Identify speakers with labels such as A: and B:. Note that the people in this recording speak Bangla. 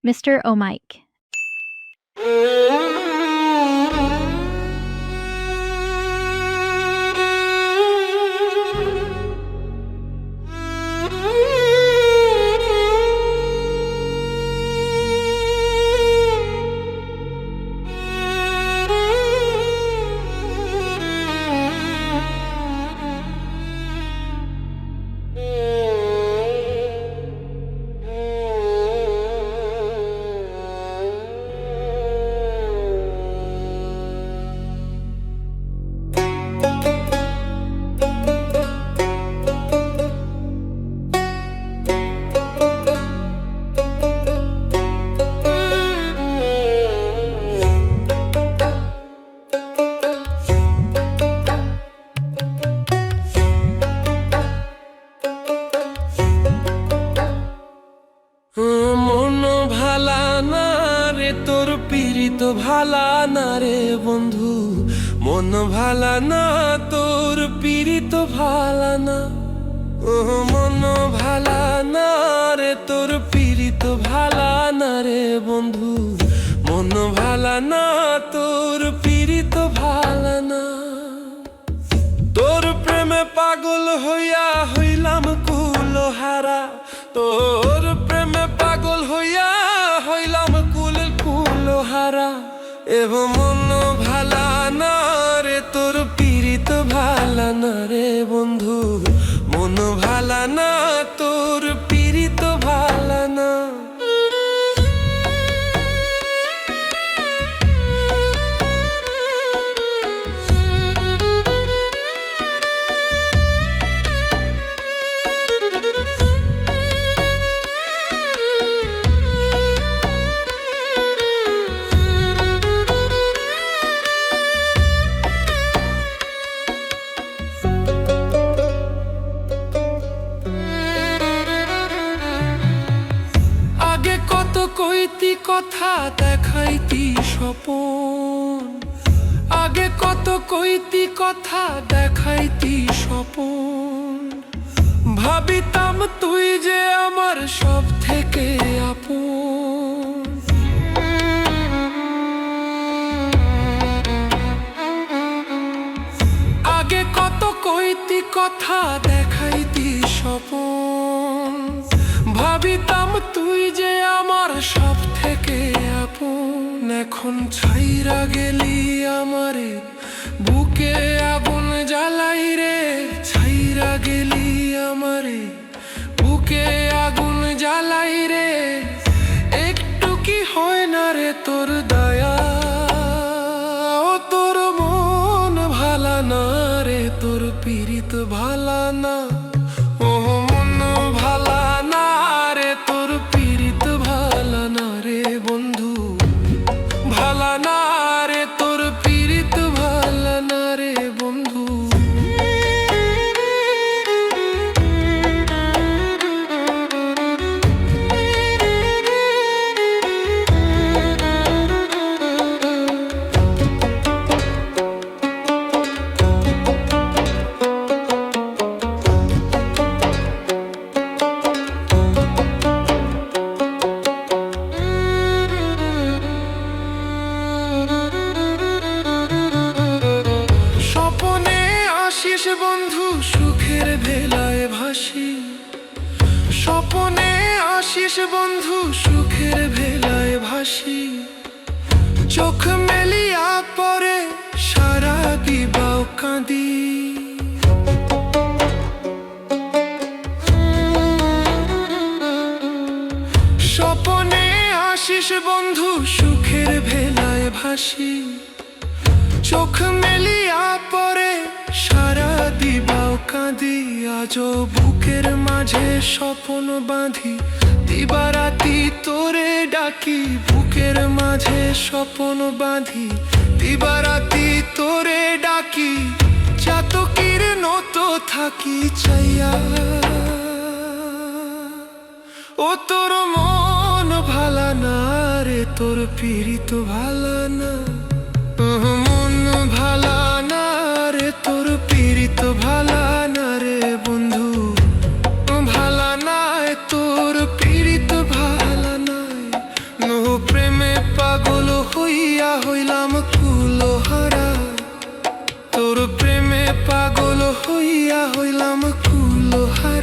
A: Mr. O'Mike.
B: মন ভালা না রে তোর পীড়িত ভালা না রে বন্ধু, মন ভালা না তোর পীড়িত ভালা না। মন ভালা না রে তোর পীড়িত ভালা না রে বন্ধু, মন ভালা না তোর পীড়িত ভালা না। তোর প্রেমে পাগল হইয়া হইলাম কুলহারা, তোর প্রেমে পাগল হইয়া হইলাম কুলহারা। এবং মন ভালা না রে তোর পীড়িত ভালা না রে বন্ধু, মন ভালা না তোর পীড়িত ভালা না। কইতি কথা দেখাইতি স্বপন, আগে কত কইতি কথা দেখাইতি স্বপন। ভাবিতাম তুই যে আমার সব থেকে আপন। আগে কত কইতি কথা দেখাইতি স্বপন। ভাবিতাম তুই যে আমার সব থেকে আপন। এখন ছাইরা গেলি আমারে, বুকে আগুন জ্বালাই রে। ছাইরা গেলি আমারে, বুকে আগুন জ্বালাই রে। একটু কি হয় না রে তোর দয়া, ও তোর মন ভালা না রে তোর পীড়িত ভালা না। ও মন ভালা না রে তোর পীড়িত ভালা না রে বন্ধু, ভালা না রে তোর পীড়িত ভালা না রে বন্ধু। বন্ধু সুখের ভেলায় ভাসি, স্বপনে আসিস বন্ধু সুখের ভেলায় ভাসি। চোখ মেলিয়া পরে সারা দিবাও কাঁদি। স্বপনে আসিস বন্ধু সুখের ভেলায় ভাসি। চোখ মেলিয়া পরে সারা দিবাও কাঁদি। আজও বুকের মাঝে স্বপন বাঁধি, দিবারাতি তোরে ডাকি। বুকের মাঝে স্বপন বাঁধি, দিবারাতি তোরে ডাকি। চাতকের নত থাকি চাইয়া, ও তোর মন ভালা না রে তোর পীড়িত ভালা না। মন ভালা না রে তোর পীড়িত ভালা না রে বন্ধু, ভালা না তোর পীড়িত ভালা না। পাগল হইয়া হইলাম কুল হায়